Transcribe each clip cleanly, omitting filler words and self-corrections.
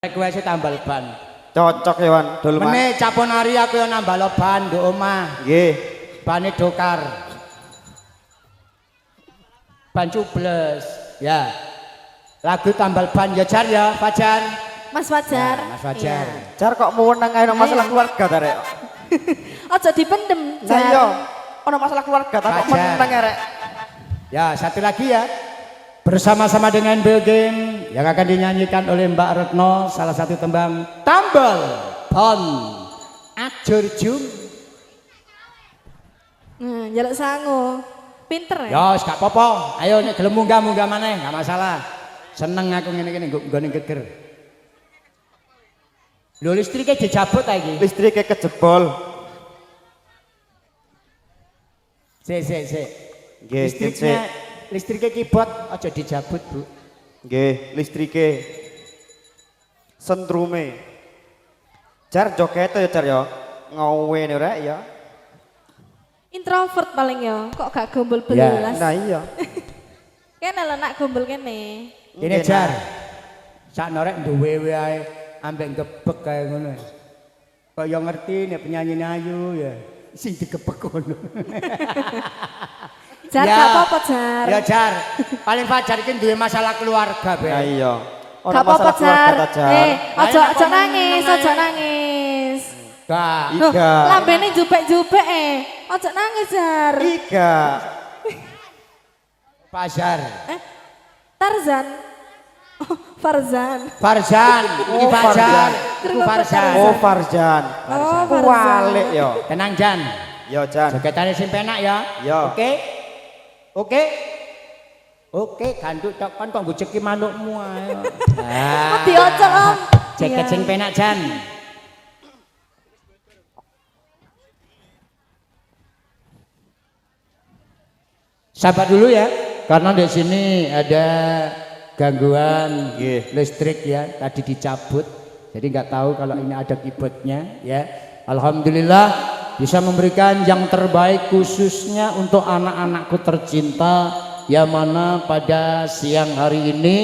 Kowe sih tambal ban. Cocok ya Wan, dol Mas. Mene Caponari aku yo nambal ban nduk omah. Nggih. Bane dokar. Ban cubles. Ya. Lagu tambal ban ya Jar ya, Fajar. Mas Fajar. Ya, Mas Fajar. Iya. Jar kok menang ae masalah keluarga ta rek. Aja dipendem. Nah iya. Ono masalah keluarga ta kok Fajar. menang rek. Ya, satu lagi ya. Bersama-sama dengan Begin yang akan dinyanyikan oleh Mbak Retno, salah satu tembang Tambal Ban Ajur Jum. Nah, jaluk sangu. Pinter ya? Ya, wis gak apa-apa. Ayo nek gelem munggah maneh, gak masalah. Seneng aku ngene-ngene nggone geger. Lho listrike dijabut ta iki? Listrike kejebol. Sik. Nggih, Listriknya keyboard aja dijabut, Bu. Nggih, listrike sentrume. Jar joget ya Jar ya. Ngowene rek ya. Introvert paling ya. Kok gak gombol Ya. belas? Nah iya. Kene lho nak gombol kene. Ini Jar. Sak norek duwe wae ambek gebek kaya ngono. Kok yo ngerti nek penyanyi ayu ya. Sing digebek ngono. Jar Ya. gak apa-apa Jar. Ya Jar. Paling Fajar iki duwe masalah keluarga, Be. Nah iya. Ono Gak apa-apa masalah keluarga Jar. ta Jar. Aja nangis, aja nangis. Gak. Loh, Iga. lambene jupek-jupek Aja nangis Jar. Iga. Fajar. Tarzan. Oh, Farzan. Farzan. Iki Oh, Fajar. Farzan. Iku Farzan. Oh Farzan. Oh, Farzan. Walik yo. Tenang Jan. Yo Jan. Jogetane sing penak ya. Yo. Oke, ganduk tok kon kok ngguceki manukmu ae. Oh, diocok Om. Jaket Iya. sing penak Jan. Sabar dulu ya, karena di sini ada gangguan listrik ya, tadi dicabut, jadi nggak tahu kalau ini ada keyboardnya ya. Alhamdulillah bisa memberikan yang terbaik khususnya untuk anak-anakku tercinta yang mana pada siang hari ini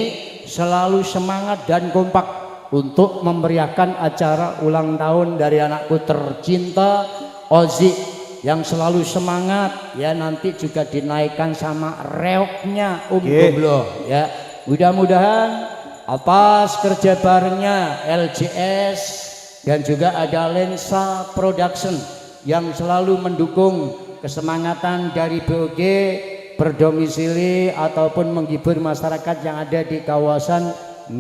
selalu semangat dan kompak untuk memeriahkan acara ulang tahun dari anakku tercinta Ozi yang selalu semangat ya, nanti juga dinaikkan sama reoknya Gomblo ya. Mudah-mudahan atas kerja barengnya LJS dan juga ada Lensa Production yang selalu mendukung kesemangatan dari BOG berdomisili ataupun menghibur masyarakat yang ada di kawasan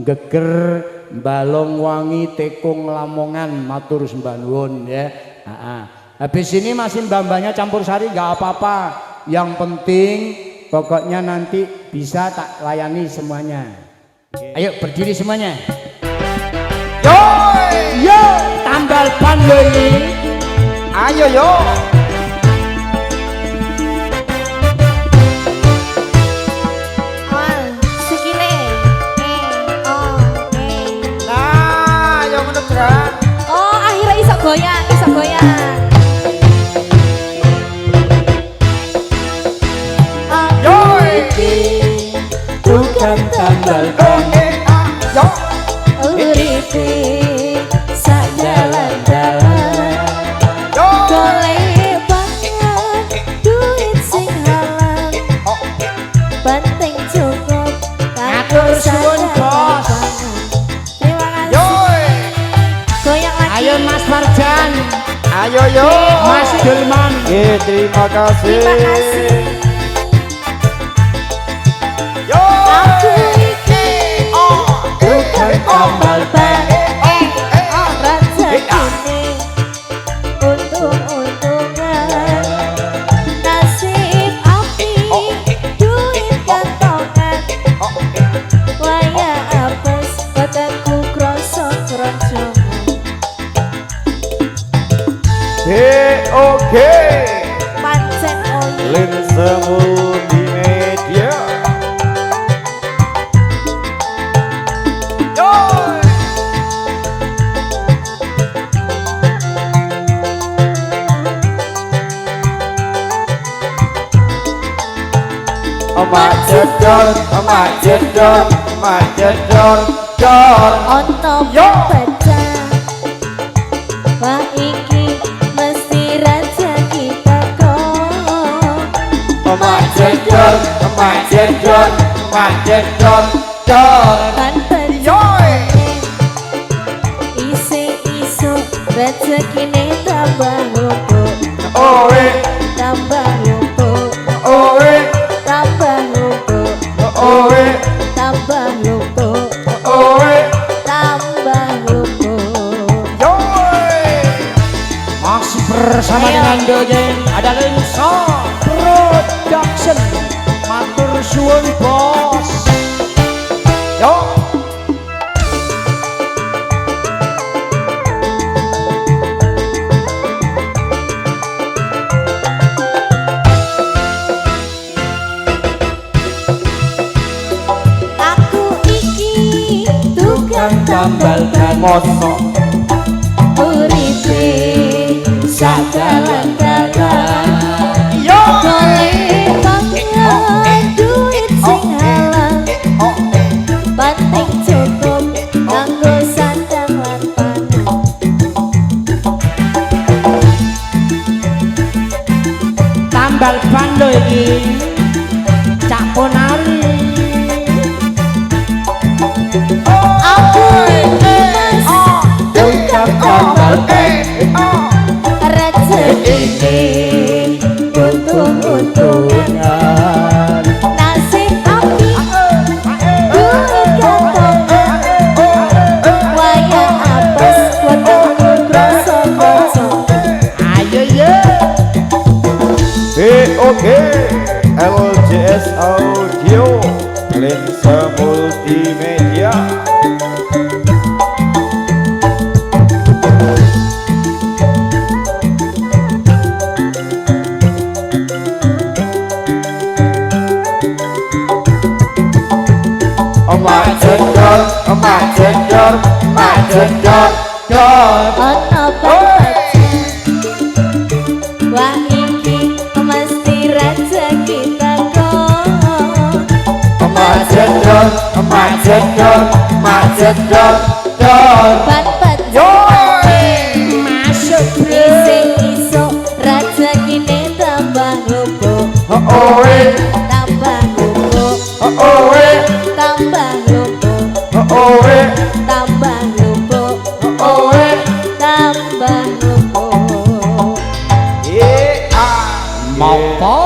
Geger, Balongwangi, Tekung, Lamongan, matur sembah nuwun ya. Habis ini masih mbak-mbaknya campur sari nggak apa-apa, yang penting pokoknya nanti bisa tak layani semuanya. Ayo berdiri semuanya. Yo, tambal ban lo ini. Ayo yo. Awal, sikile. Nah, yo ngono Jar. Oh, akhirnya iso goyang. Bukan tambal ban. Yo. Uripe sak jalan-jalan. Yo. Golek banget duit sing halal. Penting cukup Atur suwun, Bos. Terima Yo. kasih. Goyang lagi. Ayo Mas Farjan, Ayo yo. Mas Dulman. Terima kasih. Terima kasih. Yo. Aku iki bukan tambal ban. Raja kini untung-untungan. Nasib api duit kantongan. Waya apes badanku krosok-krosok. Oke. Pancen oyi. Lensa Multimedia. Yo. Omak jedor, omak jedor, omak jedor. dor. Ono Yo. baca. Wah iki mesti raja kita kok. Emak jedor, emak jedor, emak jedor, dor. Kan Yoi. iso rezekine tambah rumput. Owe, Tambah rumput. owe, Tambah rumput. owe, Tambah rumput. owe. Tambah rumput. Yoi. Masih bersama dengan Dojeng ada Lensa Production. Matur suwun bos. Yo. Aku iki tukang tambal ban. Mosok. Uripe sakalan-kalan. Yo. Golek pangan duit sing halal. Penting cukup nganggo sandang lan panah. Tambal ban lho iki. Cak Ponari. Aku iki mas tukang tambal ban. Rezekine untung-untungan. Nasib api duit gantongan. Wayang apes wetengku kroso-kroso. Ayo ye. BOG LJS Audio Lensa Multimedia. Emak jedor, emak jedor, emak jedor, dor. Ono baca. Wah iki mesti raja kita kok. Emak jedor, emak jedor, emak jedor, dor. Ban-ban Yoi. Masuk iso raja kini tambah rumput. Owe, Tambah rumput. owe, Tambah rumput. owe, Tambah rumput. owe. Tambah rumput. Mopo.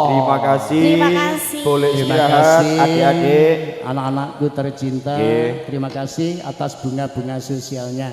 Terima kasih. Terima kasih. Boleh Terima istirahat kasih adik-adik. anak-anakku tercinta. Oke. Terima kasih atas bunga-bunga sosialnya.